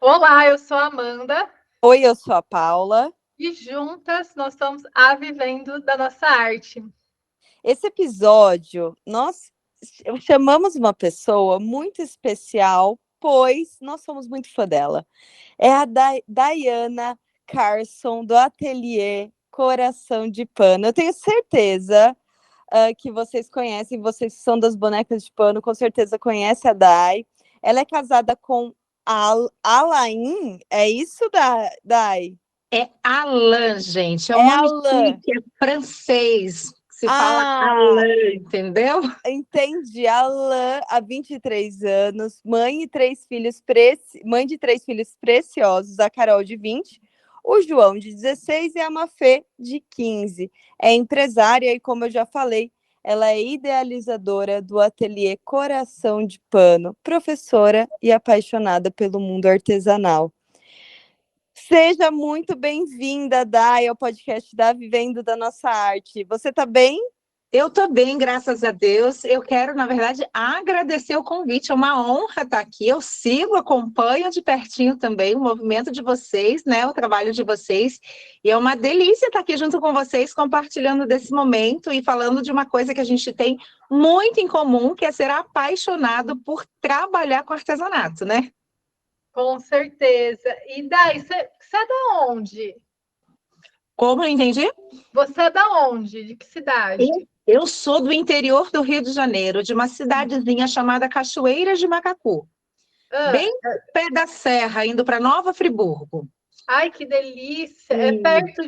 Olá, eu sou a Amanda Oi, eu sou a Paula. e juntas nós estamos a vivendo da nossa arte. Esse episódio, nós chamamos uma pessoa muito especial, pois nós somos muito fã dela. É a Diana Carson, do ateliê Coração de Pano. Eu tenho certeza que vocês conhecem, vocês que são das bonecas de pano, com certeza conhecem a Dai. Ela é casada com Alain, é isso, Dai? É Alain, gente. É um É nome Alain. chique, é francês. Se fala Ah, Alain, entendeu? entendi. A Alain, há 23 anos, mãe de três filhos preciosos, a Carol, de 20, o João, de 16, e a Mafê, de 15. É empresária e, como eu já falei, ela é idealizadora do ateliê Coração de Pano, professora e apaixonada pelo mundo artesanal. Seja muito bem-vinda, Dai, ao podcast da Vivendo da Nossa Arte. Você está bem? Eu estou bem, graças a Deus. Eu quero, na verdade, agradecer o convite. É uma honra estar aqui. Eu sigo, acompanho de pertinho também o movimento de vocês, né? O trabalho de vocês. E é uma delícia estar aqui junto com vocês, compartilhando desse momento e falando de uma coisa que a gente tem muito em comum, que é ser apaixonado por trabalhar com artesanato, né? Com certeza. E daí, você é da onde? Como eu entendi? Você é da onde? De que cidade? Eu sou do interior do Rio de Janeiro, de uma cidadezinha chamada Cachoeiras de Macacu, Ah, bem no pé da serra, indo para Nova Friburgo. ai, que delícia! É perto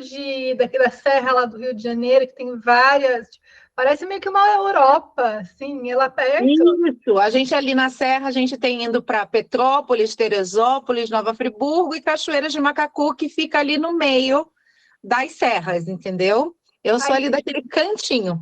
daqui da Serra lá do Rio de Janeiro, que tem várias. Parece meio que uma Europa, sim, é lá perto. Isso, a gente ali na serra, a gente tem indo para Petrópolis, Teresópolis, Nova Friburgo e Cachoeiras de Macacu, que fica ali no meio das serras, entendeu? Eu sou Ai, ali daquele cantinho.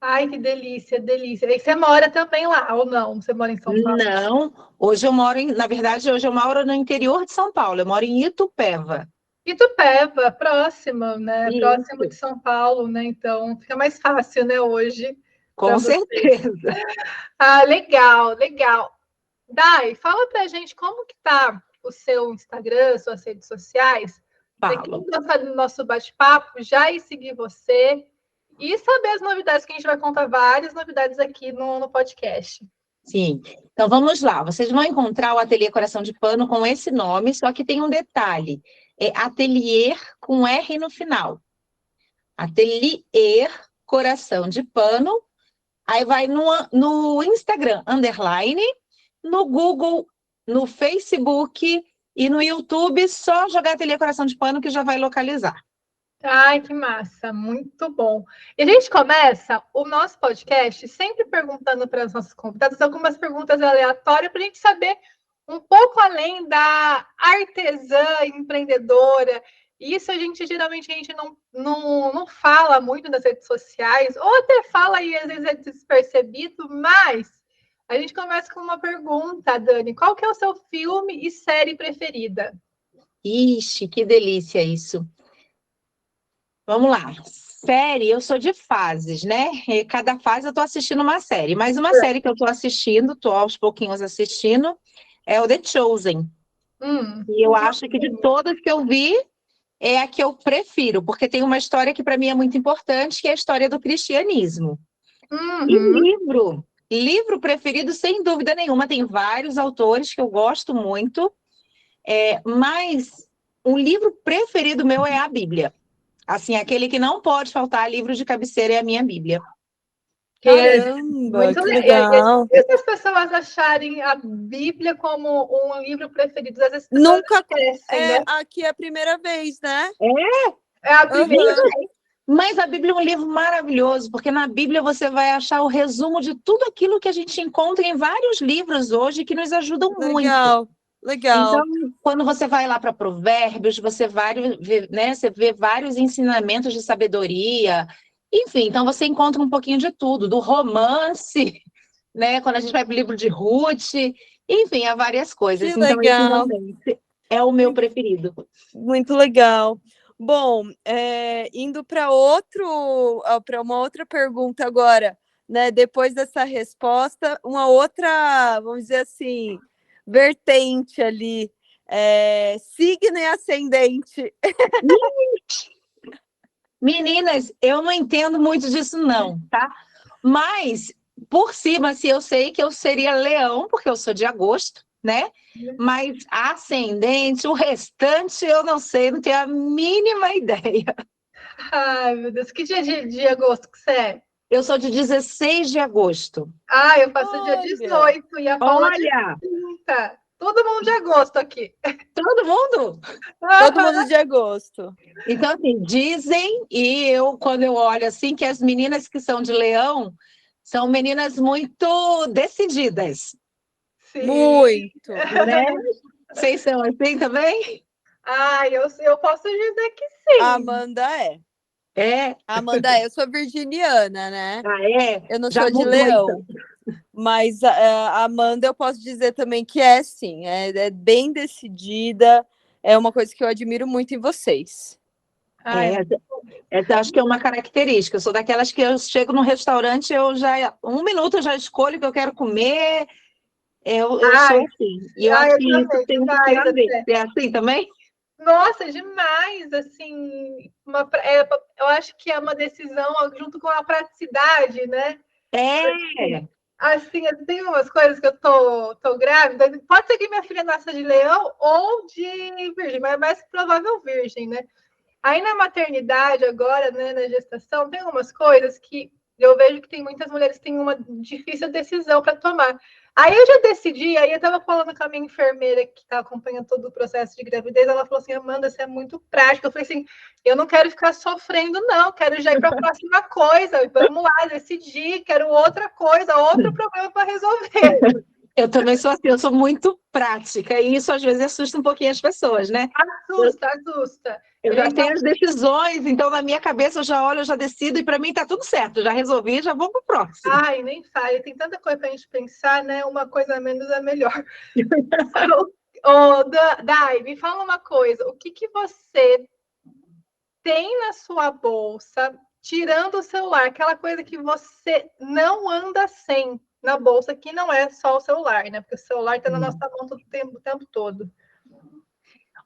ai, que delícia, delícia. E você mora também lá, ou não? Você mora em São Paulo? Não, hoje eu moro na verdade, hoje eu moro no interior de São Paulo, eu moro em Itupeva. Itupeva, próximo, né? Próximo de Isso, São Paulo, né? Então fica mais fácil, né, hoje para com você. certeza. Ah, legal, legal. Dai, fala pra gente como que tá o seu Instagram, suas redes sociais, para quem Falo. gosta do nosso bate-papo, já ir seguir você e saber as novidades, que a gente vai contar várias novidades aqui no podcast. Sim. Então vamos lá. Vocês vão encontrar o Ateliê Coração de Pano com esse nome, só que tem um detalhe. É Ateliê com R no final. Ateliê Coração de Pano. Aí vai no Instagram, underline, no Google, no Facebook e no YouTube, só jogar Ateliê Coração de Pano que já vai localizar. Ai, que massa, muito bom. E a gente começa o nosso podcast sempre perguntando para as nossas convidadas algumas perguntas aleatórias para a gente saber um pouco além da artesã empreendedora. Isso geralmente a gente não fala muito nas redes sociais, ou até fala e às vezes é despercebido, mas a gente começa com uma pergunta, Dani. Qual que é o seu filme e série preferida? Ixi, que delícia isso. Vamos lá. Série, eu sou de fases, né? E cada fase eu tô assistindo uma série. Mas uma série que eu tô assistindo, tô aos pouquinhos assistindo, é o The Chosen. E eu acho que de todas que eu vi, é a que eu prefiro, porque tem uma história que para mim é muito importante, que é a história do cristianismo. E Uhum. livro preferido, sem dúvida nenhuma, tem vários autores que eu gosto muito, mas um livro preferido meu é a Bíblia. Assim, aquele que não pode faltar, livro de cabeceira, é a minha Bíblia. Caramba, Muito que legal. legal. E se as pessoas acharem a Bíblia como um livro preferido, às vezes as pessoas Nunca esquecem, é né? aqui a primeira vez, né? É a primeira. Aham, Mas a Bíblia é um livro maravilhoso, porque na Bíblia você vai achar o resumo de tudo aquilo que a gente encontra em vários livros hoje que nos ajudam muito. legal, Então, legal. quando você vai lá para Provérbios, você vê vários ensinamentos de sabedoria. Enfim, então você encontra um pouquinho de tudo, do romance, né? Quando a gente vai para o livro de Ruth, enfim, há várias coisas. Que Então, esse legal, realmente é o meu preferido. muito legal. Bom, indo para uma outra pergunta agora, né? Depois dessa resposta, uma outra, vamos dizer assim, vertente ali. Signo e ascendente. Meninas, eu não entendo muito disso, não, tá? Mas, por cima, assim, eu sei que eu seria leão, porque eu sou de agosto, né? Mas ascendente, o restante, eu não sei, não tenho a mínima ideia. Ai, meu Deus, que dia de agosto que você é? Eu sou de 16 de agosto. Ah, eu faço dia Olha! 18 e a Paula dia Olha, 30. Todo mundo de agosto aqui. todo mundo. Todo mundo de agosto. Então, assim, dizem, e eu, quando eu olho assim, que as meninas que são de leão são meninas muito decididas, Sim. Muito. né? Vocês são assim também? Ai, eu posso dizer que A sim. Amanda é. É. A Amanda é. Eu sou virginiana, né? Ah, é? Eu não Já sou de mudou, então. leão. Mas a Amanda eu posso dizer também que é sim. É bem decidida. É uma coisa que eu admiro muito em vocês. Ai, Acho que é uma característica. Eu sou daquelas que eu chego num restaurante, eu já, um minuto eu já escolho o que eu quero comer. Eu sou ai, assim. E eu acho eu que isso também, tem um pouquinho demais a ver. até. Você é assim também? Nossa, demais, assim, eu acho que é uma decisão junto com a praticidade, né? É. Assim, tem umas coisas que eu tô grávida, pode ser que minha filha nasça de leão ou de virgem, mas é mais provável virgem, né? Aí na maternidade agora, né, na gestação, tem algumas coisas que eu vejo que tem muitas mulheres que têm uma difícil decisão para tomar. Aí eu já decidi, aí eu estava falando com a minha enfermeira que está acompanhando todo o processo de gravidez, ela falou assim, Amanda, você é muito prática. Eu falei assim, eu não quero ficar sofrendo, não, quero já ir para a próxima coisa, vamos lá, decidir, quero outra coisa, outro problema para resolver. Eu também sou assim, eu sou muito prática, e isso às vezes assusta um pouquinho as pessoas, né? Assusta. Eu já tenho as decisões, então na minha cabeça eu já olho, eu já decido, e para mim tá tudo certo, já resolvi, já vou pro próximo. Ai, nem fale, tem tanta coisa para a gente pensar, né? Uma coisa a menos é melhor. Dai, me fala uma coisa, o que você tem na sua bolsa, tirando o celular, aquela coisa que você não anda sem na bolsa, que não é só o celular, né? Porque o celular está na nossa mão o tempo todo.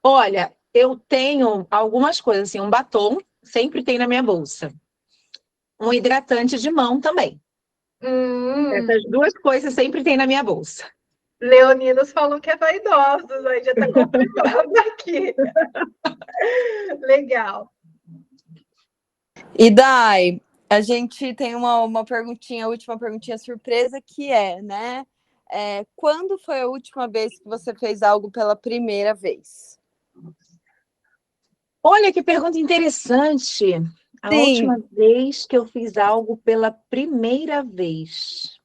Olha, eu tenho algumas coisas, assim, um batom sempre tem na minha bolsa. Um hidratante de mão também. Essas duas coisas sempre tem na minha bolsa. Leoninos falam que é vaidosos, aí já está confirmado aqui. Legal. E Dai, a gente tem uma perguntinha, a última perguntinha surpresa, que é, né? Quando foi a última vez que você fez algo pela primeira vez? Olha que pergunta interessante. A Sim. última vez que eu fiz algo pela primeira vez.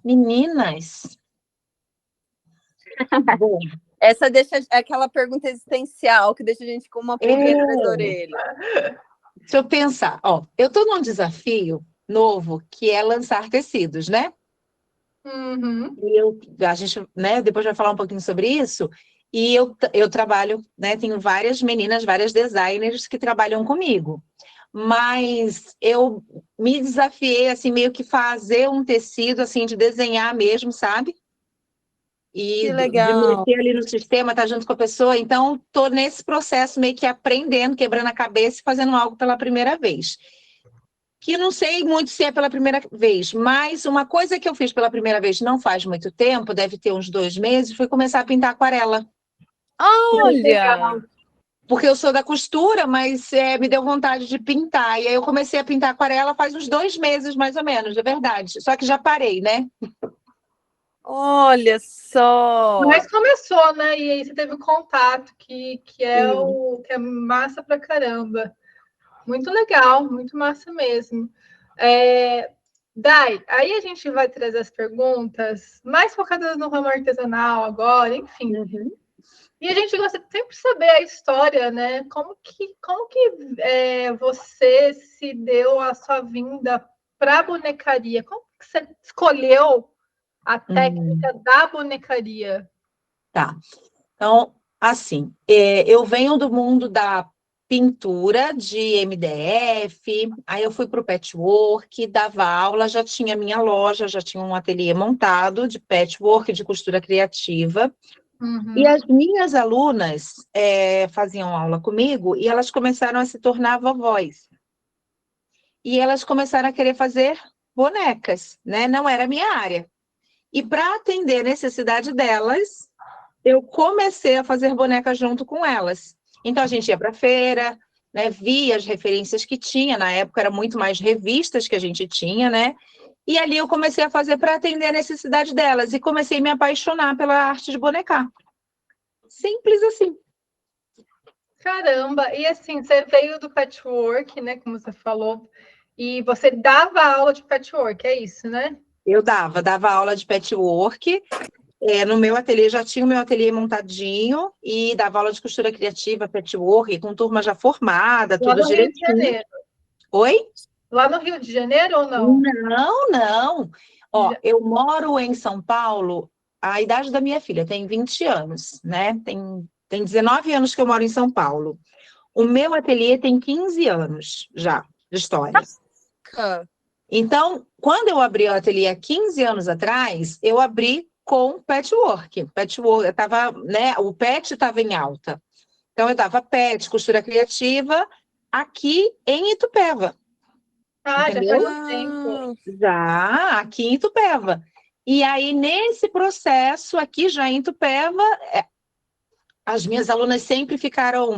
Meninas. Bom, Essa deixa aquela pergunta existencial que deixa a gente com uma pulguinha atrás da orelha. Deixa eu pensar. Ó, eu estou num desafio novo que é lançar tecidos, né? Uhum. E a gente, né, depois vai falar um pouquinho sobre isso. E eu trabalho, né? Tenho várias meninas, várias designers que trabalham comigo. Mas eu me desafiei, assim, meio que fazer um tecido, assim, de desenhar mesmo, sabe? E Que de legal. mexer ali no sistema, estar junto com a pessoa. Então, estou nesse processo meio que aprendendo, quebrando a cabeça e fazendo algo pela primeira vez. Que não sei muito se é pela primeira vez, mas uma coisa que eu fiz pela primeira vez não faz muito tempo, deve ter uns 2 meses, foi começar a pintar aquarela. Olha! Porque eu sou da costura, mas me deu vontade de pintar. E aí eu comecei a pintar aquarela faz uns 2 meses, mais ou menos, é verdade. Só que já parei, né? Olha só! Mas começou, né? E aí você teve o contato, que Sim. é massa pra caramba. Muito legal, muito massa mesmo. Dai, aí a gente vai trazer as perguntas mais focadas no ramo artesanal agora, enfim. Uhum. E a gente gosta sempre de saber a história, né? Como que você se deu a sua vinda para a bonecaria? Como que você escolheu a técnica da bonecaria? Tá. Então, assim, eu venho do mundo da pintura de MDF, aí eu fui para o patchwork, dava aula, já tinha minha loja, já tinha um ateliê montado de patchwork, de costura criativa. E Uhum. as minhas alunas faziam aula comigo e elas começaram a se tornar vovós. E elas começaram a querer fazer bonecas, né? Não era a minha área. E para atender a necessidade delas, eu comecei a fazer bonecas junto com elas. Então a gente ia para a feira, né? Via as referências que tinha. Na época era muito mais revistas que a gente tinha, né? E ali eu comecei a fazer para atender a necessidade delas. E comecei a me apaixonar pela arte de bonecar. Simples assim. Caramba! E assim, você veio do patchwork, né? Como você falou, e você dava aula de patchwork, é isso, né? Eu dava aula de patchwork. No meu ateliê, já tinha o meu ateliê montadinho e dava aula de costura criativa, patchwork, com turma já formada, Lá tudo no Rio de direitinho. Janeiro. Oi? Lá no Rio de Janeiro ou não? Não, não. Ó, Já- eu moro em São Paulo, a idade da minha filha tem 20 anos, né? Tem 19 anos que eu moro em São Paulo. O meu ateliê tem 15 anos já de história. Ah, Então, quando eu abri o ateliê há 15 anos atrás, eu abri com patchwork. Patchwork, eu tava, né, o pet estava em alta. Então, eu dava pet, costura criativa, aqui em Itupeva, Ah, já faz entendeu? um tempo. ah, Já aqui em Itupeva. E aí, nesse processo, aqui já em Itupeva, as minhas alunas sempre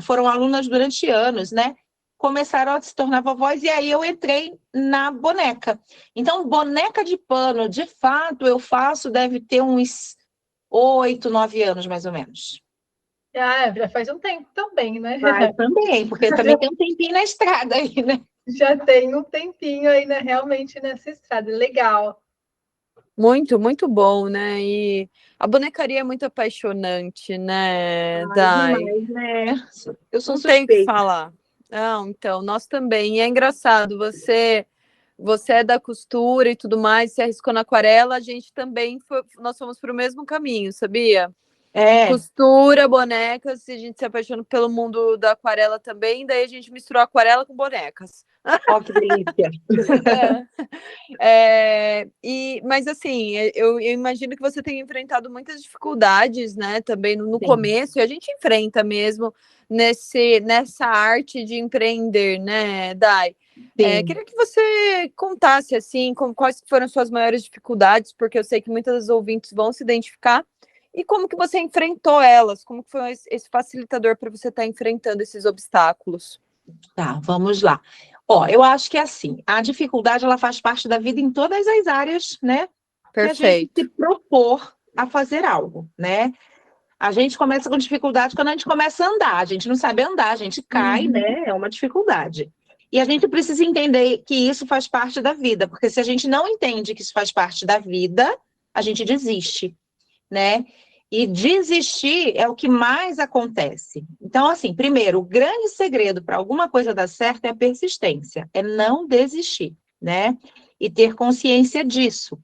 foram alunas durante anos, né? Começaram a se tornar vovós, e aí eu entrei na boneca. Então, boneca de pano, de fato, eu faço, deve ter uns 8, 9 anos, mais ou menos. Ah, já faz um tempo também, né? Vai também, porque também tem um tempinho na estrada aí, né? Já tem um tempinho aí, né, realmente nessa estrada. Legal. muito, muito bom, né? E a bonecaria é muito apaixonante, né, Ai, Dai? demais, né? Eu sou Não tem o que suspeita. falar. Não, então, nós também. E é engraçado, você é da costura e tudo mais, se arriscou na aquarela, a gente também nós fomos para o mesmo caminho, sabia? É, Costura, bonecas, e a gente se apaixonou pelo mundo da aquarela também, daí a gente misturou aquarela com bonecas. ó que delícia. Mas assim, eu imagino que você tenha enfrentado muitas dificuldades, né? Também no Sim, começo, e a gente enfrenta mesmo nessa arte de empreender, né, Dai? sim. Queria que você contasse assim, quais foram suas maiores dificuldades, porque eu sei que muitas das ouvintes vão se identificar, e como que você enfrentou elas, como que foi esse facilitador para você estar enfrentando esses obstáculos? Tá, vamos lá. Ó, eu acho que é assim, a dificuldade ela faz parte da vida em todas as áreas, né? Que a gente Perfeito. se propor a fazer algo, né? A gente começa com dificuldade quando a gente começa a andar, a gente não sabe andar, a gente cai, Uhum. né? É uma dificuldade. E a gente precisa entender que isso faz parte da vida, porque se a gente não entende que isso faz parte da vida, a gente desiste, né? E desistir é o que mais acontece. Então, assim, primeiro, o grande segredo para alguma coisa dar certo é a persistência, é não desistir, né? E ter consciência disso.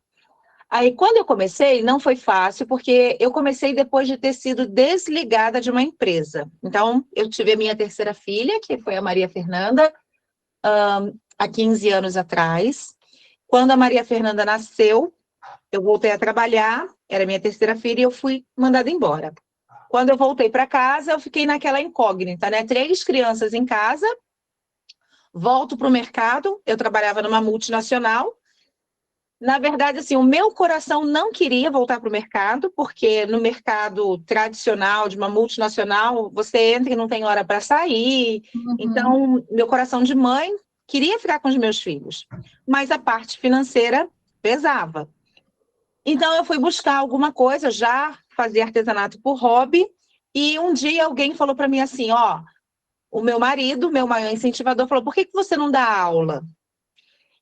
Aí, quando eu comecei, não foi fácil, porque eu comecei depois de ter sido desligada de uma empresa. Então, eu tive a minha terceira filha, que foi a Maria Fernanda, há 15 anos atrás. Quando a Maria Fernanda nasceu, eu voltei a trabalhar, era minha terceira filha, e eu fui mandada embora. Quando eu voltei para casa, eu fiquei naquela incógnita, né? 3 crianças em casa, volto para o mercado, eu trabalhava numa multinacional. Na verdade, assim, o meu coração não queria voltar para o mercado, porque no mercado tradicional de uma multinacional, você entra e não tem hora para sair. Uhum. Então, meu coração de mãe queria ficar com os meus filhos, mas a parte financeira pesava. Então, eu fui buscar alguma coisa, já fazia artesanato por hobby, e um dia alguém falou para mim assim: ó, o meu marido, meu maior incentivador, falou: por que você não dá aula?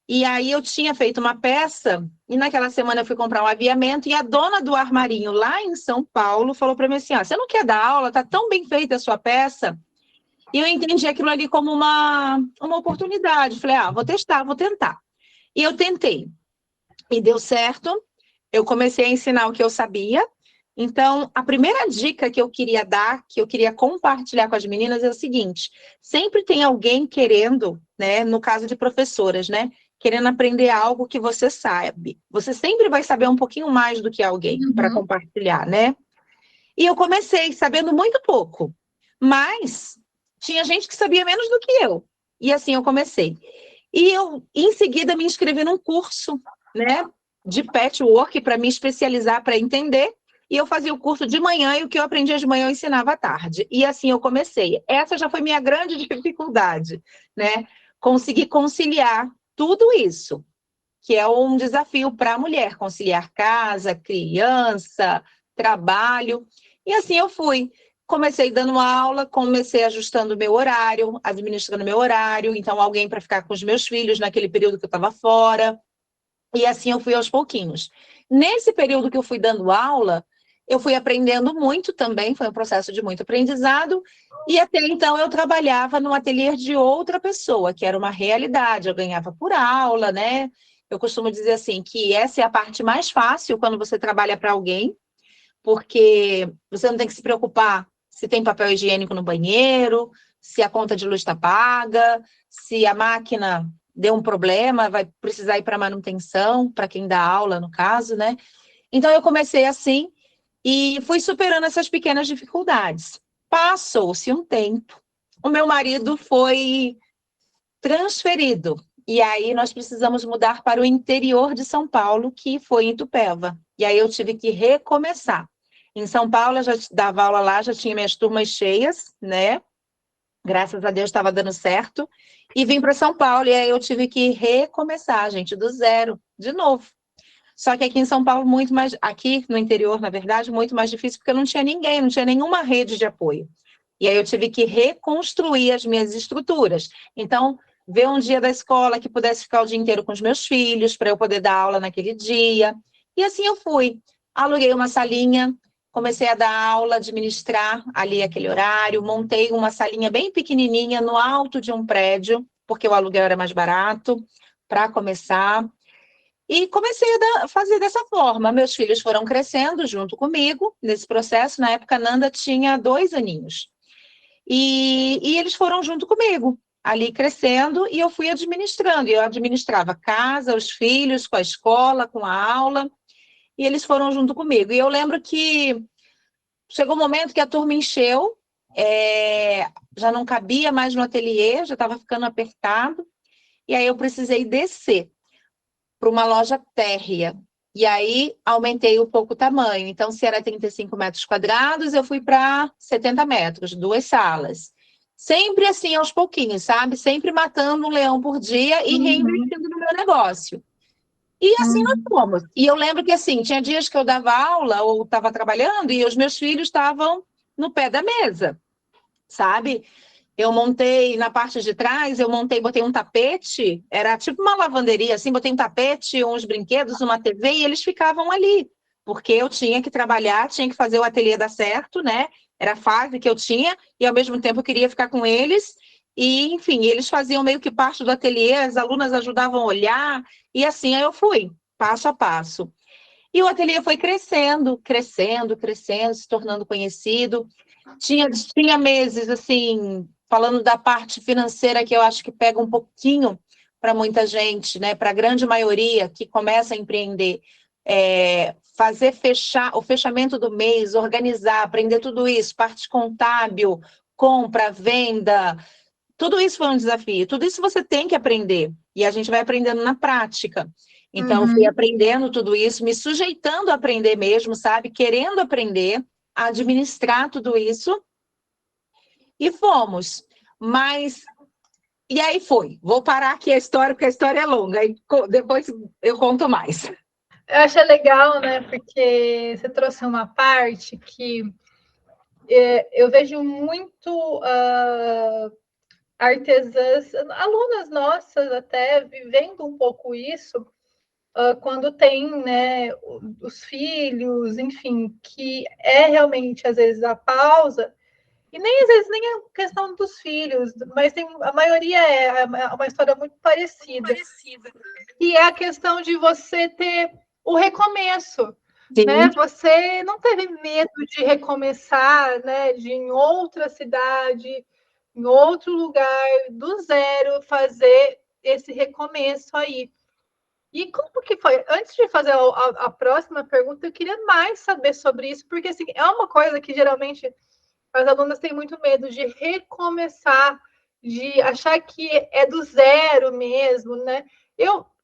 E aí eu tinha feito uma peça, e naquela semana eu fui comprar um aviamento, e a dona do armarinho lá em São Paulo falou para mim assim: ó, você não quer dar aula? Tá tão bem feita a sua peça. E eu entendi aquilo ali como uma oportunidade. Falei: vou testar, vou tentar. E eu tentei. E deu certo. Eu comecei a ensinar o que eu sabia. Então, a primeira dica que eu queria dar, que eu queria compartilhar com as meninas é o seguinte: sempre tem alguém querendo, né, no caso de professoras, né, querendo aprender algo que você sabe. Você sempre vai saber um pouquinho mais do que alguém para Uhum. compartilhar, né? E eu comecei sabendo muito pouco, mas tinha gente que sabia menos do que eu. E assim eu comecei. E eu, em seguida, me inscrevi num curso, né, de patchwork para me especializar, para entender. E eu fazia o curso de manhã e o que eu aprendia de manhã eu ensinava à tarde. E assim eu comecei. Essa já foi minha grande dificuldade, né? Conseguir conciliar tudo isso, que é um desafio para a mulher, conciliar casa, criança, trabalho. E assim eu fui. Comecei dando aula, comecei ajustando o meu horário, administrando meu horário, então alguém para ficar com os meus filhos naquele período que eu estava fora. E assim eu fui aos pouquinhos. Nesse período que eu fui dando aula, eu fui aprendendo muito também, foi um processo de muito aprendizado. E até então eu trabalhava no ateliê de outra pessoa, que era uma realidade, eu ganhava por aula, né? Eu costumo dizer assim, que essa é a parte mais fácil quando você trabalha para alguém, porque você não tem que se preocupar se tem papel higiênico no banheiro, se a conta de luz está paga, se a máquina deu um problema, vai precisar ir para manutenção, para quem dá aula, no caso, né? Então, eu comecei assim e fui superando essas pequenas dificuldades. Passou-se um tempo, o meu marido foi transferido, e aí nós precisamos mudar para o interior de São Paulo, que foi em Itupeva. E aí eu tive que recomeçar. Em São Paulo, eu já dava aula lá, já tinha minhas turmas cheias, né? Graças a Deus estava dando certo. E vim para São Paulo, e aí eu tive que recomeçar, gente, do zero, de novo. Só que aqui em São Paulo, muito mais, aqui no interior, na verdade, muito mais difícil, porque não tinha ninguém, não tinha nenhuma rede de apoio. E aí eu tive que reconstruir as minhas estruturas. Então, ver um dia da escola que pudesse ficar o dia inteiro com os meus filhos, para eu poder dar aula naquele dia. E assim eu fui. Aluguei uma salinha, comecei a dar aula, administrar ali aquele horário, montei uma salinha bem pequenininha no alto de um prédio, porque o aluguel era mais barato, para começar. E comecei a fazer dessa forma. Meus filhos foram crescendo junto comigo nesse processo. Na época, a Nanda tinha 2 aninhos. E eles foram junto comigo, ali crescendo, e eu fui administrando. Eu administrava a casa, os filhos, com a escola, com a aula, e eles foram junto comigo. E eu lembro que chegou um momento que a turma encheu, já não cabia mais no ateliê, já estava ficando apertado, e aí eu precisei descer para uma loja térrea. E aí aumentei um pouco o tamanho. Então, se era 35 metros quadrados, eu fui para 70 metros, 2 salas. Sempre assim, aos pouquinhos, sabe? Sempre matando um leão por dia e reinvestindo no meu negócio. E assim nós fomos. E eu lembro que assim, tinha dias que eu dava aula ou estava trabalhando e os meus filhos estavam no pé da mesa, sabe? Eu montei na parte de trás, botei um tapete, era tipo uma lavanderia, assim, botei um tapete, uns brinquedos, uma TV, e eles ficavam ali, porque eu tinha que trabalhar, tinha que fazer o ateliê dar certo, né? Era a fase que eu tinha, e ao mesmo tempo eu queria ficar com eles, e enfim, eles faziam meio que parte do ateliê, as alunas ajudavam a olhar, e assim aí eu fui, passo a passo. E o ateliê foi crescendo, crescendo, crescendo, se tornando conhecido. Tinha meses, assim, falando da parte financeira, que eu acho que pega um pouquinho para muita gente, né? Para a grande maioria que começa a empreender, fazer o fechamento do mês, organizar, aprender tudo isso, parte contábil, compra, venda, tudo isso foi um desafio. Tudo isso você tem que aprender. E a gente vai aprendendo na prática. Então, eu fui aprendendo tudo isso, me sujeitando a aprender mesmo, sabe? Querendo aprender, a administrar tudo isso. E fomos. Mas, e aí foi. Vou parar aqui a história, porque a história é longa. E depois eu conto mais. Eu achei legal, né? Porque você trouxe uma parte que eu vejo muito artesãs, alunas nossas até, vivendo um pouco isso, quando tem, né, os filhos, enfim, que é realmente, às vezes, a pausa, e nem às vezes nem a questão dos filhos, mas a maioria é uma história muito parecida. E é a questão de você ter o recomeço. Né? Você não teve medo de recomeçar, né? De em outra cidade, em outro lugar, do zero, fazer esse recomeço aí. E como que foi? Antes de fazer a próxima pergunta, eu queria mais saber sobre isso, porque assim, é uma coisa que geralmente as alunas têm muito medo de recomeçar, de achar que é do zero mesmo, né?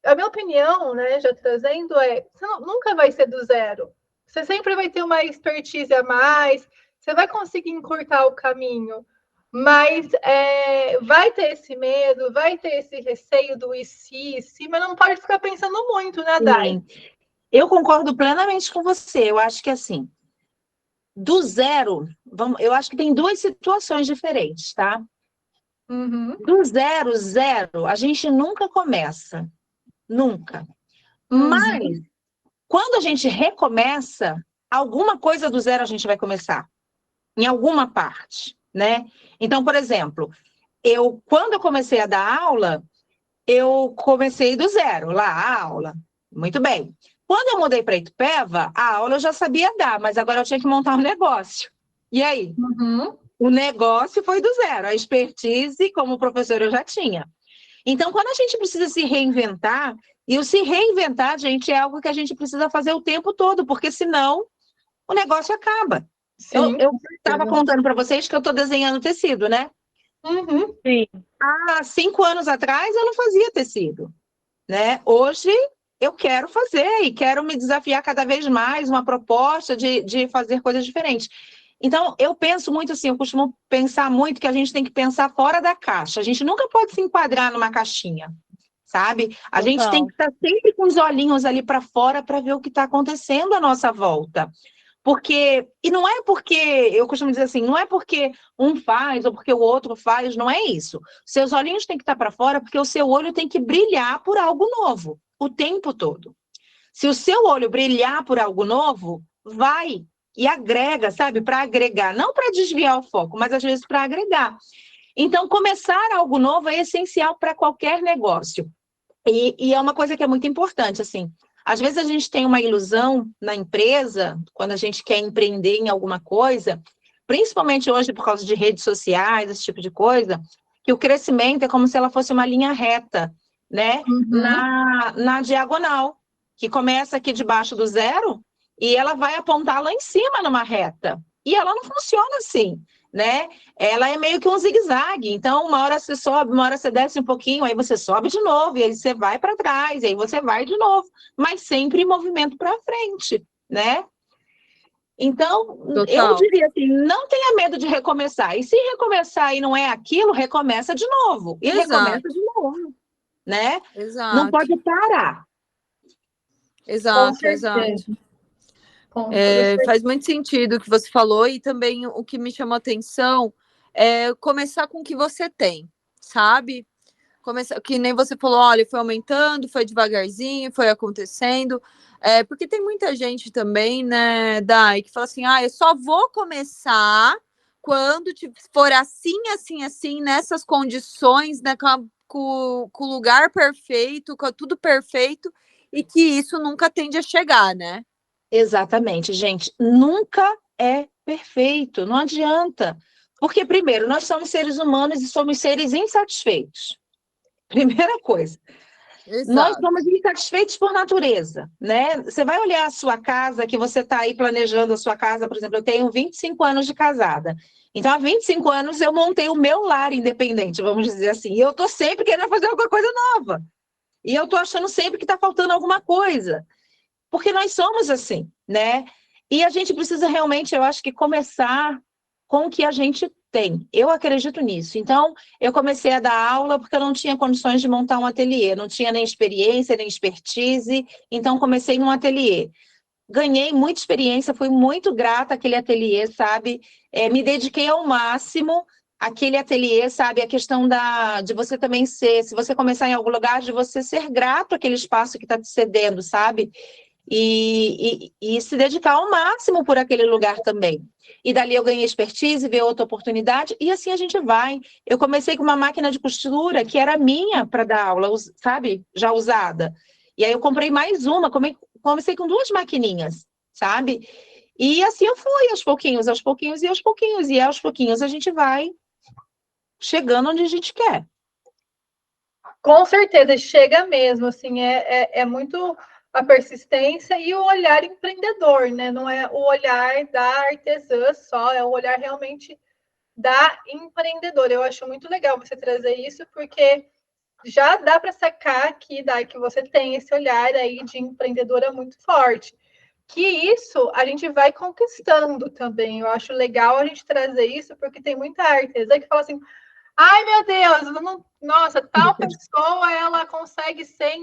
A minha opinião, né, já trazendo, você nunca vai ser do zero. Você sempre vai ter uma expertise a mais, você vai conseguir encurtar o caminho, mas vai ter esse medo, vai ter esse receio do e se, mas não pode ficar pensando muito, né, Dai? Sim. Eu concordo plenamente com você. Eu acho que assim, do zero, eu acho que tem duas situações diferentes, tá? Uhum, Do zero, zero, a gente nunca começa. Nunca. uhum, Mas, quando a gente recomeça, alguma coisa do zero a gente vai começar. Em alguma parte, né? Então, por exemplo, quando eu comecei a dar aula, eu comecei do zero, lá a aula. Muito bem. Quando eu mudei para Itupeva, a aula eu já sabia dar, mas agora eu tinha que montar um negócio. E aí? uhum. O negócio foi do zero, a expertise como professor eu já tinha. Então, quando a gente precisa se reinventar, e o se reinventar, gente, é algo que a gente precisa fazer o tempo todo, porque senão o negócio acaba. Sim, Eu com estava certeza. contando para vocês que eu estou desenhando tecido, né? Uhum. Sim. Há 5 anos atrás eu não fazia tecido, né? Hoje eu quero fazer e quero me desafiar cada vez mais, uma proposta de fazer coisas diferentes. Então, eu penso muito assim, eu costumo pensar muito que a gente tem que pensar fora da caixa. A gente nunca pode se enquadrar numa caixinha, sabe? A gente tem Total. que estar sempre com os olhinhos ali para fora para ver o que está acontecendo à nossa volta. E não é porque, eu costumo dizer assim, não é porque um faz ou porque o outro faz, não é isso. Seus olhinhos têm que estar para fora porque o seu olho tem que brilhar por algo novo, o tempo todo. Se o seu olho brilhar por algo novo, vai e agrega, sabe? Para agregar, não para desviar o foco, mas às vezes para agregar. Então, começar algo novo é essencial para qualquer negócio. E é uma coisa que é muito importante, assim. Às vezes a gente tem uma ilusão na empresa, quando a gente quer empreender em alguma coisa, principalmente hoje por causa de redes sociais, esse tipo de coisa, que o crescimento é como se ela fosse uma linha reta, né? Uhum. Na diagonal, que começa aqui debaixo do zero e ela vai apontar lá em cima numa reta. E ela não funciona assim, né? Ela é meio que um zigue-zague. Então, uma hora você sobe, uma hora você desce um pouquinho, aí você sobe de novo, e aí você vai para trás, e aí você vai de novo, mas sempre em movimento para frente, né? Então, eu Total. diria assim, não tenha medo de recomeçar. E se recomeçar e não é aquilo, recomeça de novo. E recomeça Exato, de novo, né? Não exato, pode parar. Com exato, certeza. exato. Com toda Faz certeza. muito sentido o que você falou, e também o que me chamou a atenção é começar com o que você tem, sabe? Começar, que nem você falou, olha, foi aumentando, foi devagarzinho, foi acontecendo. Porque tem muita gente também, né, Dai, que fala assim, eu só vou começar quando for assim, assim, assim, nessas condições, né, com o lugar perfeito, com tudo perfeito, e que isso nunca tende a chegar, né? Exatamente, gente. Nunca é perfeito, não adianta. Porque, primeiro, nós somos seres humanos e somos seres insatisfeitos. Primeira coisa. Nós Exato. somos insatisfeitos por natureza, né? Você vai olhar a sua casa, que você está aí planejando a sua casa, por exemplo, eu tenho 25 anos de casada. Então, há 25 anos eu montei o meu lar independente, vamos dizer assim. E eu estou sempre querendo fazer alguma coisa nova. E eu estou achando sempre que está faltando alguma coisa. Porque nós somos assim, né? E a gente precisa realmente, eu acho que começar com o que a gente tem. Eu acredito nisso. Então, eu comecei a dar aula porque eu não tinha condições de montar um ateliê, não tinha nem experiência, nem expertise, então comecei num ateliê. Ganhei muita experiência, fui muito grata àquele ateliê, sabe? Me dediquei ao máximo àquele ateliê, sabe? A questão de você também ser, se você começar em algum lugar, de você ser grato àquele espaço que está te cedendo, sabe? E se dedicar ao máximo por aquele lugar também. E dali eu ganhei expertise, veio outra oportunidade, e assim a gente vai. Eu comecei com uma máquina de costura que era minha para dar aula, sabe? Já usada. E aí eu comprei mais uma, comecei com 2 maquininhas, sabe? E assim eu fui, aos pouquinhos, aos pouquinhos e aos pouquinhos. E aos pouquinhos a gente vai chegando onde a gente quer. Com certeza, chega mesmo, assim, é muito a persistência e o olhar empreendedor, né? Não é o olhar da artesã só, é o olhar realmente da empreendedora. Eu acho muito legal você trazer isso, porque já dá para sacar aqui, Dai, que você tem esse olhar aí de empreendedora muito forte. Que isso a gente vai conquistando também. Eu acho legal a gente trazer isso, porque tem muita artesã que fala assim: ai, meu Deus, nossa, tal pessoa ela consegue ser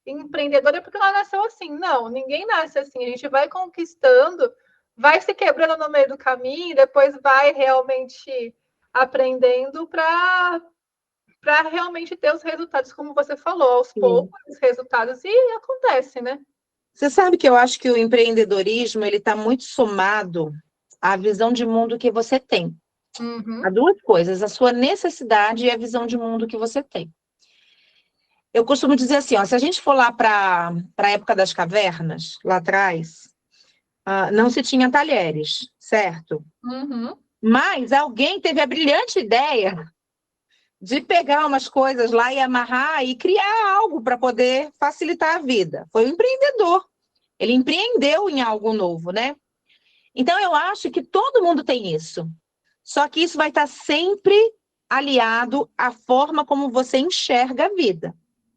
empreendedora porque ela nasceu assim. Não, ninguém nasce assim. A gente vai conquistando, vai se quebrando no meio do caminho, depois vai realmente aprendendo para realmente ter os resultados, como você falou, aos Sim. poucos, os resultados, e acontece, né? Você sabe que eu acho que o empreendedorismo ele está muito somado à visão de mundo que você tem. Há Uhum. duas coisas, a sua necessidade e a visão de mundo que você tem. Eu costumo dizer assim, ó, se a gente for lá para a época das cavernas, lá atrás, não se tinha talheres, certo? Uhum. Mas alguém teve a brilhante ideia de pegar umas coisas lá e amarrar e criar algo para poder facilitar a vida. Foi um empreendedor. Ele empreendeu em algo novo, né? Então, eu acho que todo mundo tem isso. Só que isso vai estar sempre aliado à forma como você enxerga a vida,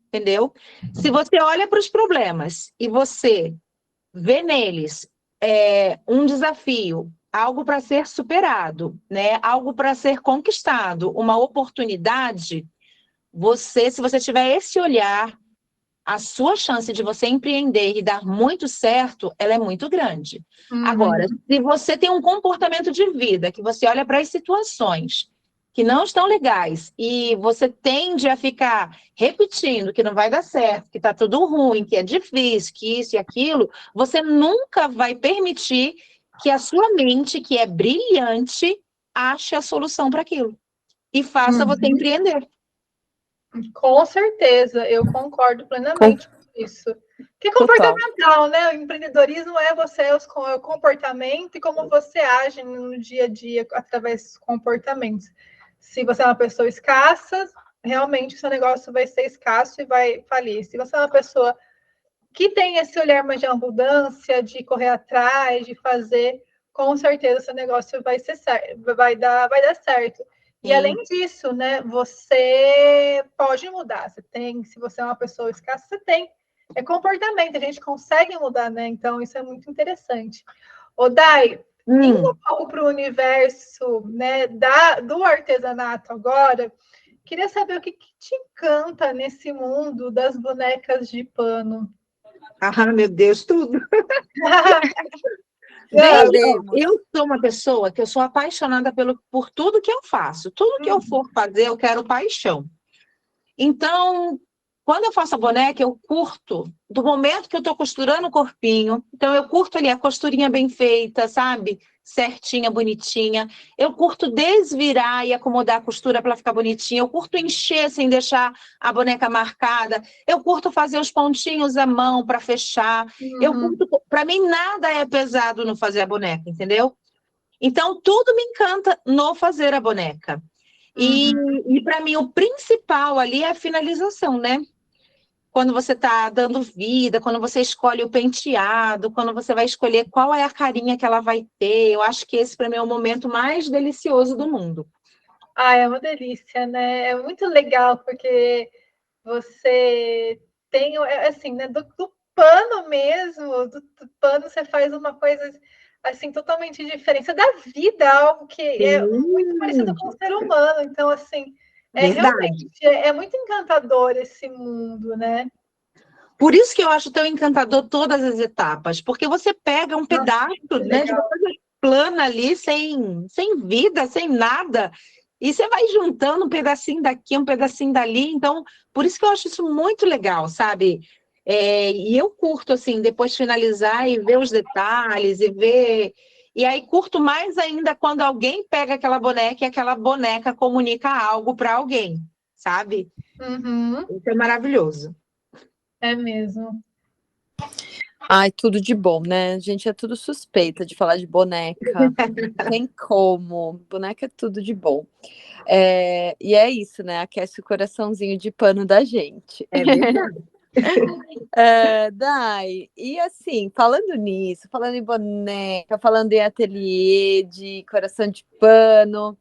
entendeu? Se você olha para os problemas e você vê neles um desafio, algo para ser superado, né? Algo para ser conquistado, uma oportunidade, se você tiver esse olhar, a sua chance de você empreender e dar muito certo, ela é muito grande. Agora, Uhum. se você tem um comportamento de vida, que você olha para as situações que não estão legais e você tende a ficar repetindo que não vai dar certo, que está tudo ruim, que é difícil, que isso e aquilo, você nunca vai permitir que a sua mente, que é brilhante, ache a solução para aquilo e faça você Uhum. empreender. Com certeza, eu concordo plenamente com isso. Que é Total. comportamental, né? O empreendedorismo é o comportamento e como você age no dia a dia através dos comportamentos. Se você é uma pessoa escassa, realmente o seu negócio vai ser escasso e vai falir. Se você é uma pessoa que tem esse olhar mais de abundância, de correr atrás, de fazer, com certeza seu negócio vai dar certo. E além Sim. disso, né, você pode mudar. Se você é uma pessoa escassa, você tem. É comportamento, a gente consegue mudar, né? Então, isso é muito interessante. O Dai, indo um pouco para o universo, né, do artesanato agora, queria saber o que te encanta nesse mundo das bonecas de pano. Ah, meu Deus, tudo. Ah, Vendemos. Eu sou uma pessoa que eu sou apaixonada por tudo que eu faço. Tudo que eu for fazer, eu quero paixão. Então, quando eu faço a boneca, eu curto do momento que eu estou costurando o corpinho. Então, eu curto ali a costurinha bem feita, sabe? Certinha, bonitinha. Eu curto desvirar e acomodar a costura para ficar bonitinha. Eu curto encher sem deixar a boneca marcada. Eu curto fazer os pontinhos à mão para fechar. Eu uhum, curto. Para mim, nada é pesado no fazer a boneca, entendeu? Então, tudo me encanta no fazer a boneca. E, uhum. e para mim, o principal ali é a finalização, né? Quando você está dando vida, quando você escolhe o penteado, quando você vai escolher qual é a carinha que ela vai ter. Eu acho que esse, para mim, é o momento mais delicioso do mundo. Ah, é uma delícia, né? É muito legal, porque você tem, assim, né, do pano mesmo, do pano você faz uma coisa, assim, totalmente diferente. Você dá vida a algo que é muito parecido Sim, com o ser humano. Então, assim, verdade. realmente, é muito encantador esse mundo, né? Por isso que eu acho tão encantador todas as etapas, porque você pega um Nossa, pedaço, muito né, de uma legal. coisa plana ali, sem vida, sem nada, e você vai juntando um pedacinho daqui, um pedacinho dali. Então, por isso que eu acho isso muito legal, sabe? E eu curto, assim, depois finalizar e ver os detalhes e ver. E aí curto mais ainda quando alguém pega aquela boneca e aquela boneca comunica algo para alguém, sabe? Uhum, Isso é maravilhoso. é mesmo. Ai, tudo de bom, né? A gente é tudo suspeita de falar de boneca. Não tem como. Boneca é tudo de bom. E é isso, né? Aquece o coraçãozinho de pano da gente. É verdade. Dai, e assim, falando nisso, falando em boneca, falando em ateliê de coração de pano,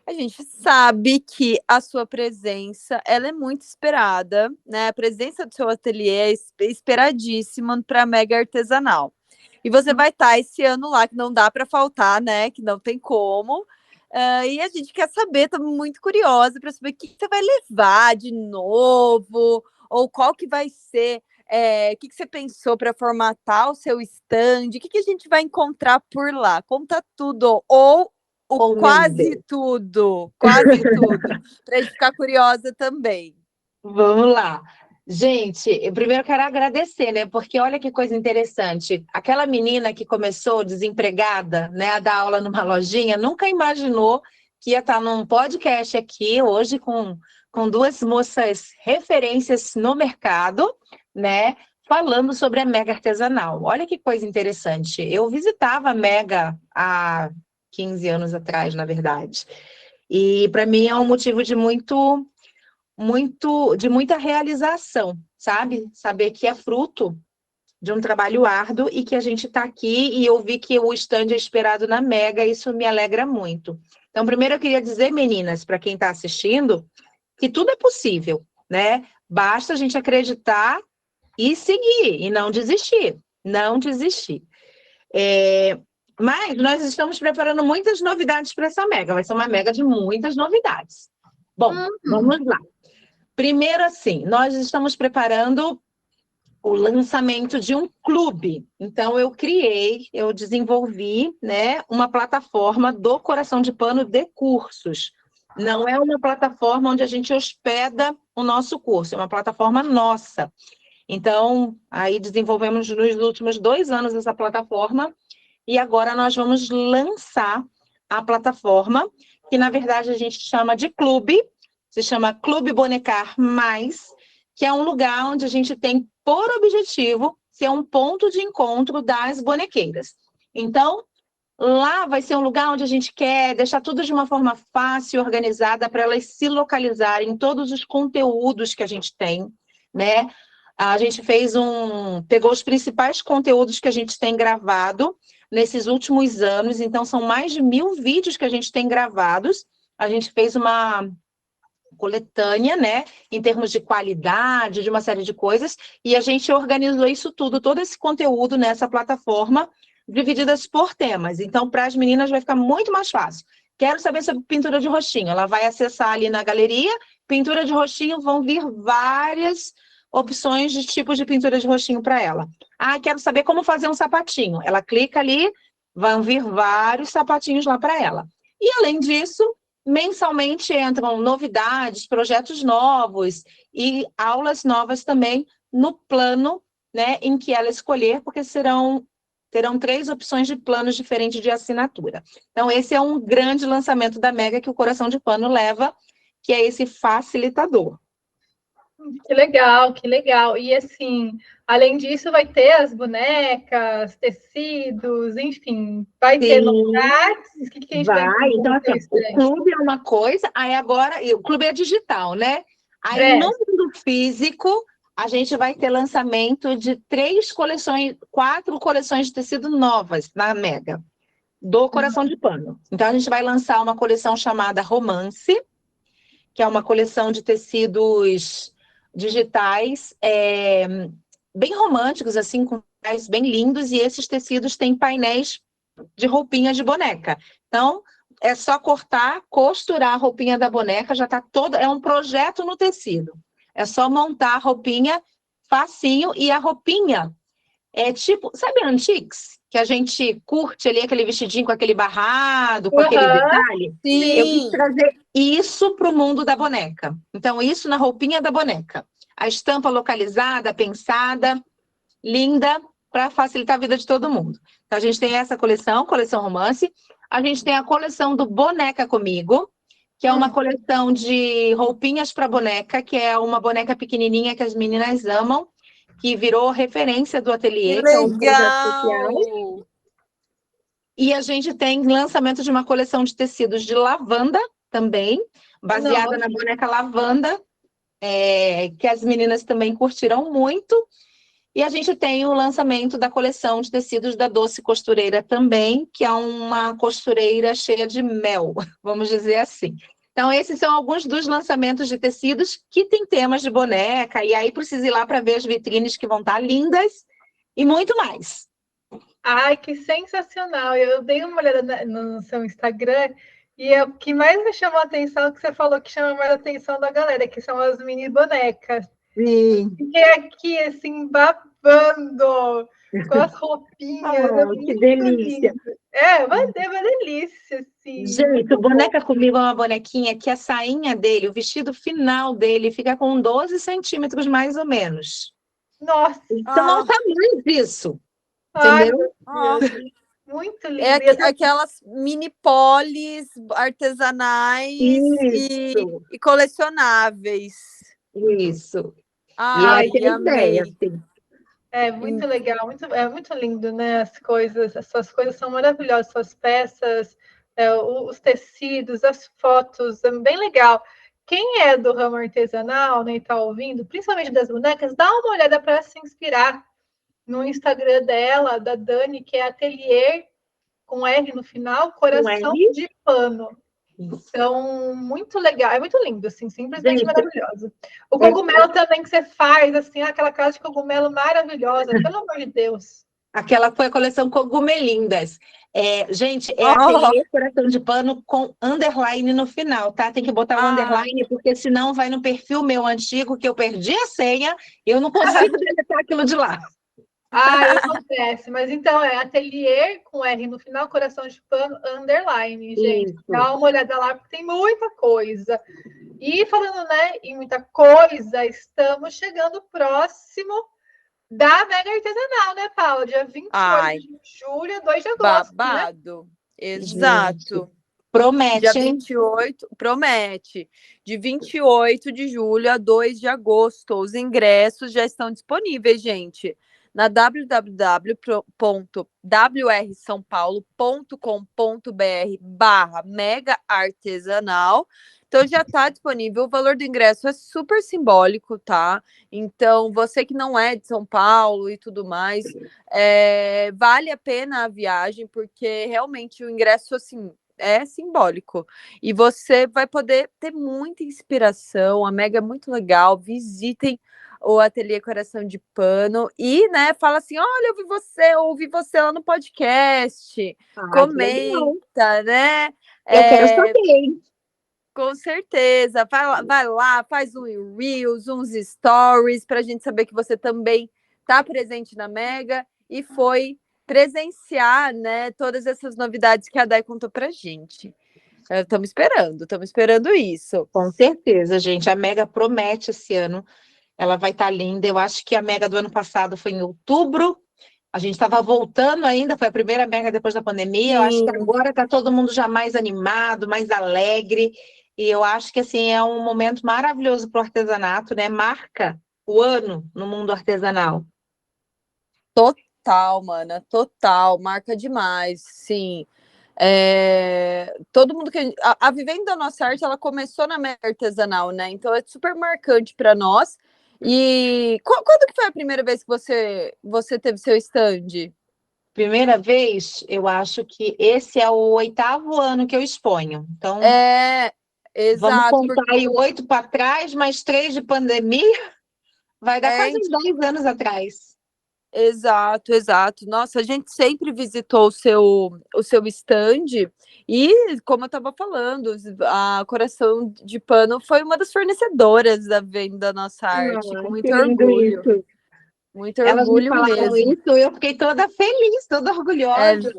a gente sabe que a sua presença, ela é muito esperada, né? A presença do seu ateliê é esperadíssima para a Mega Artesanal. E você vai estar esse ano lá, que não dá para faltar, né? Que não tem como. E a gente quer saber, estamos muito curiosa para saber o que você vai levar de novo, ou qual que vai ser, o que você pensou para formatar o seu stand, o que a gente vai encontrar por lá? Conta tudo, ou Oh, meu Deus. quase tudo, para a gente ficar curiosa também. Vamos lá. Gente, eu primeiro quero agradecer, né? Porque olha que coisa interessante. Aquela menina que começou desempregada, né, a dar aula numa lojinha, nunca imaginou que ia estar num podcast aqui hoje com duas moças referências no mercado, né? Falando sobre a Mega Artesanal. Olha que coisa interessante. Eu visitava a Mega há 15 anos atrás, na verdade. E para mim é um motivo de muita realização, sabe? Saber que é fruto de um trabalho árduo e que a gente está aqui e eu vi que o stand é esperado na Mega, isso me alegra muito. Então, primeiro eu queria dizer, meninas, para quem está assistindo, que tudo é possível, né? Basta a gente acreditar e seguir, e não desistir. Não desistir. Mas nós estamos preparando muitas novidades para essa Mega. Vai ser uma Mega de muitas novidades. Bom, vamos lá. Primeiro, assim, nós estamos preparando o lançamento de um clube. Então, eu desenvolvi, né, uma plataforma do Coração de Pano de cursos. Não é uma plataforma onde a gente hospeda o nosso curso, é uma plataforma nossa. Então, aí desenvolvemos nos últimos 2 anos essa plataforma e agora nós vamos lançar a plataforma, que na verdade a gente chama de clube, se chama Clube Bonecar Mais, que é um lugar onde a gente tem por objetivo ser um ponto de encontro das bonequeiras. Então, lá vai ser um lugar onde a gente quer deixar tudo de uma forma fácil, organizada, para elas se localizarem em todos os conteúdos que a gente tem, né? A gente pegou os principais conteúdos que a gente tem gravado nesses últimos anos, então são mais de 1000 vídeos que a gente tem gravados. A gente fez uma coletânea, né, em termos de qualidade, de uma série de coisas, e a gente organizou isso tudo, todo esse conteúdo nessa plataforma, divididas por temas. Então, para as meninas vai ficar muito mais fácil. Quero saber sobre pintura de rostinho. Ela vai acessar ali na galeria, pintura de rostinho, vão vir várias opções de tipos de pintura de rostinho para ela. Ah, quero saber como fazer um sapatinho. Ela clica ali, vão vir vários sapatinhos lá para ela. E, além disso, mensalmente entram novidades, projetos novos e aulas novas também no plano, né, em que ela escolher, porque terão 3 opções de planos diferentes de assinatura. Então, esse é um grande lançamento da Mega que o Coração de Pano leva, que é esse facilitador. Que legal, que legal. E assim, além disso, vai ter as bonecas, tecidos, enfim, vai ter novidades. O que a gente vai ter? Então, assim, o clube é uma coisa, aí agora, o clube é digital, né? Aí no mundo físico, a gente vai ter lançamento de 4 coleções de tecido novas na Mega, do Coração de Pano. Então, a gente vai lançar uma coleção chamada Romance, que é uma coleção de tecidos digitais, bem românticos, assim, com painéis bem lindos, e esses tecidos têm painéis de roupinha de boneca. Então, é só cortar, costurar a roupinha da boneca, já está toda, é um projeto no tecido. É só montar a roupinha facinho, e a roupinha é tipo, sabe a Antiques? Que a gente curte ali aquele vestidinho com aquele barrado, com aquele detalhe? Sim. Eu quis trazer isso para o mundo da boneca. Então, isso na roupinha da boneca. A estampa localizada, pensada, linda, para facilitar a vida de todo mundo. Então, a gente tem essa coleção Romance. A gente tem a coleção do Boneca Comigo, que é uma coleção de roupinhas para boneca, que é uma boneca pequenininha que as meninas amam, que virou referência do Que ateliê, que é um projeto social. legal! E a gente tem lançamento de uma coleção de tecidos de lavanda também, baseada na boneca lavanda, que as meninas também curtiram muito. E a gente tem o lançamento da coleção de tecidos da Doce Costureira também, que é uma costureira cheia de mel, vamos dizer assim. Então, esses são alguns dos lançamentos de tecidos que tem temas de boneca, e aí precisa ir lá para ver as vitrines que vão estar lindas, e muito mais. Ai, que sensacional! Eu dei uma olhada no seu Instagram e o que mais me chamou a atenção é que você falou que chama mais a atenção da galera, que são as mini bonecas. Sim. Fiquei aqui, assim, babando com as roupinhas. É Que muito delícia! lindo. É uma delícia, assim. Gente, o Muito bom. Boneca Comigo é uma bonequinha que a sainha dele, o vestido final dele, fica com 12 centímetros mais ou menos. Nossa! Então, é o tamanho disso, Ai, entendeu? Ó, meu Deus. Muito é lindo. aquelas mini polis artesanais Isso, e colecionáveis. isso. E essa Ai, é a ideia, amei. assim. É muito legal, é muito lindo, né? As suas coisas são maravilhosas, suas peças, os tecidos, as fotos, é bem legal. Quem é do ramo artesanal, né, e está ouvindo, principalmente das bonecas, dá uma olhada para se inspirar no Instagram dela, da Dani, que é Atelier com R no final, Não é Coração isso? de Pano. Então, muito legal, é muito lindo, assim, simplesmente Gente, maravilhoso. O é cogumelo também que você faz, assim, aquela casa de cogumelo maravilhosa, pelo amor de Deus. aquela foi a coleção Cogumelindas. Gente, é Oh, ateliê coração de pano com underline no final, tá? Tem que botar o ai, underline, porque senão vai no perfil meu antigo, que eu perdi a senha, e eu não consigo deletar aquilo de lá. Ah, acontece. Mas então é ateliê com R no final, coração de pano, underline, gente. Isso. Dá uma olhada lá, porque tem muita coisa. E falando, né, em muita coisa, estamos chegando próximo da Mega Artesanal, né, Paula? Dia 28 ai, de julho, 2 de agosto, né? babado. Gente, Exato. Dia promete, hein? 28 promete. De 28 de julho a 2 de agosto. Os ingressos já estão disponíveis, gente. Na www.wrsaopaulo.com.br/mega artesanal. Então já está disponível. O valor do ingresso é super simbólico, tá? Então, você que não é de São Paulo e tudo mais, vale a pena a viagem, porque realmente o ingresso, assim, é simbólico. E você vai poder ter muita inspiração. A Mega é muito legal. Visitem o Ateliê Coração de Pano e, né, fala assim: olha, ouvi você lá no podcast. Ah, que legal. Comenta, né? Eu quero saber, hein? Com certeza. Vai lá, faz um Reels, uns stories, para a gente saber que você também está presente na Mega e foi presenciar, né, todas essas novidades que a Dai contou pra gente. Estamos esperando isso. Com certeza, gente. A Mega promete esse ano. Ela vai estar linda. Eu acho que a Mega do ano passado foi em outubro. A gente estava voltando ainda, foi a primeira Mega depois da pandemia. Eu acho que Sim, agora está todo mundo já mais animado, mais alegre. E eu acho que assim é um momento maravilhoso para o artesanato, né? Marca o ano no mundo artesanal. total, mana, total, marca demais, sim. Todo mundo que a Vivendo da Nossa Arte, ela começou na Mega Artesanal, né? Então é super marcante para nós. E quando que foi a primeira vez que você teve seu stand? Primeira vez, eu acho que esse é o 8º ano que eu exponho. Então, É, vamos exato, contar porque aí 8 para trás, mais 3 de pandemia, vai dar é, quase uns 10 anos atrás. exato. Nossa, a gente sempre visitou o seu stand e, como eu estava falando, a Coração de Pano foi uma das fornecedoras da Venda da Nossa Arte, com Ah, que muito lindo orgulho, isso. muito Elas me orgulho falaram mesmo. isso, eu fiquei toda feliz, toda É, orgulhosa.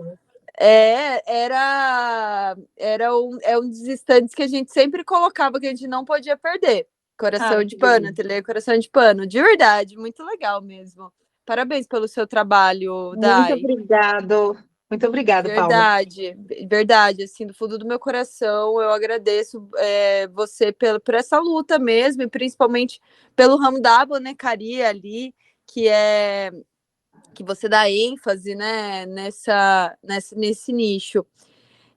é um dos stands que a gente sempre colocava que a gente não podia perder. Ah, Coração de que Pano, delícia. Ateliê Coração de Pano, de verdade, muito legal mesmo. Parabéns pelo seu trabalho, Muito Dai. obrigado. Muito obrigada, Paula. Verdade, verdade, assim, do fundo do meu coração, eu agradeço você por essa luta mesmo, e principalmente pelo ramo da bonecaria ali, que você dá ênfase, né, nesse nicho.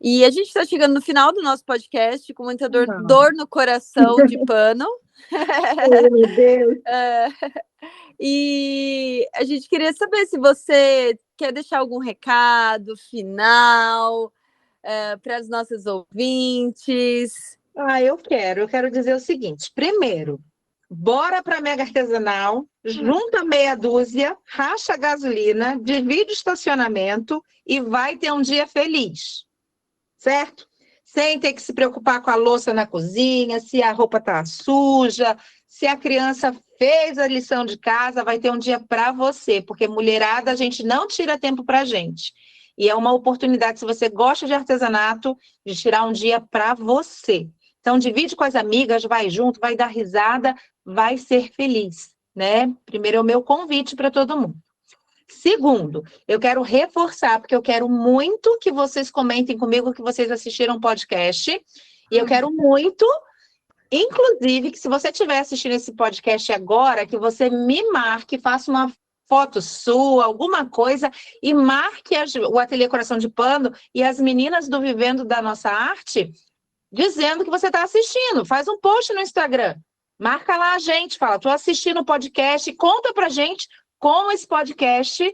E a gente está chegando no final do nosso podcast com muita dor no coração de pano. Oh, meu Deus. E a gente queria saber se você quer deixar algum recado final para as nossas ouvintes. Eu quero dizer o seguinte. Primeiro, bora para a Mega Artesanal, junta meia dúzia, racha a gasolina, divide o estacionamento e vai ter um dia feliz, certo? Sem ter que se preocupar com a louça na cozinha, se a roupa está suja, se a criança fez a lição de casa, vai ter um dia para você, porque mulherada a gente não tira tempo para a gente. E é uma oportunidade, se você gosta de artesanato, de tirar um dia para você. Então, divide com as amigas, vai junto, vai dar risada, vai ser feliz, né? Primeiro é o meu convite para todo mundo. Segundo, eu quero reforçar, porque eu quero muito que vocês comentem comigo que vocês assistiram o podcast, e eu quero muito, inclusive, que se você estiver assistindo esse podcast agora, que você me marque, faça uma foto sua, alguma coisa, e marque o Ateliê Coração de Pano e as meninas do Vivendo da Nossa Arte, dizendo que você está assistindo. Faz um post no Instagram. Marca lá a gente, fala, estou assistindo o podcast, conta pra gente como esse podcast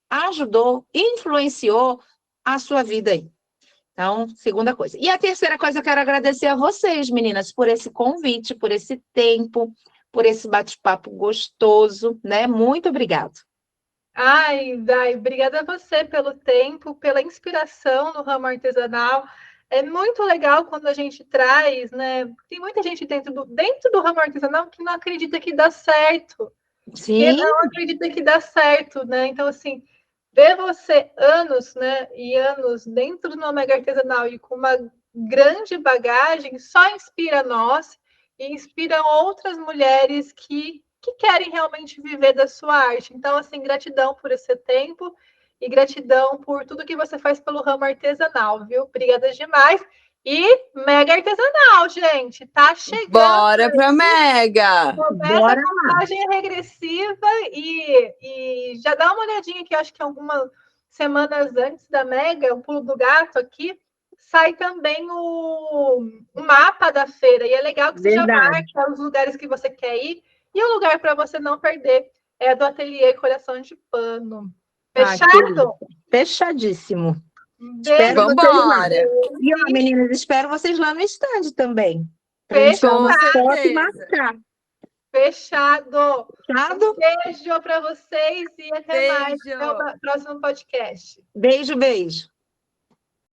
ajudou, influenciou a sua vida aí. Então, segunda coisa. E a terceira coisa, eu quero agradecer a vocês, meninas, por esse convite, por esse tempo, por esse bate-papo gostoso, né? Muito obrigada. Obrigada a você pelo tempo, pela inspiração no ramo artesanal. É muito legal quando a gente traz, né? Tem muita gente dentro do ramo artesanal que não acredita que dá certo. Sim. Que não acredita que dá certo, né? Então, assim, ver você anos, né? E anos dentro do Mega Artesanal e com uma grande bagagem só inspira nós e inspira outras mulheres que querem realmente viver da sua arte. Então, assim, gratidão por esse tempo e gratidão por tudo que você faz pelo ramo artesanal, viu? Obrigada demais. E Mega Artesanal, gente, tá chegando. Bora pra Mega! Começa a contagem regressiva e já dá uma olhadinha aqui, acho que algumas semanas antes da Mega, o Pulo do Gato aqui, sai também o mapa da feira. E é legal que você já marca os lugares que você quer ir. E o lugar para você não perder é do Ateliê Coração de Pano. Fechado? Fechadíssimo. Espero vocês lá. E, ó, meninas, espero vocês lá no stand também. Fechado. Fechado. Fechado? Beijo para vocês e até mais. Até o próximo podcast. Beijo, beijo.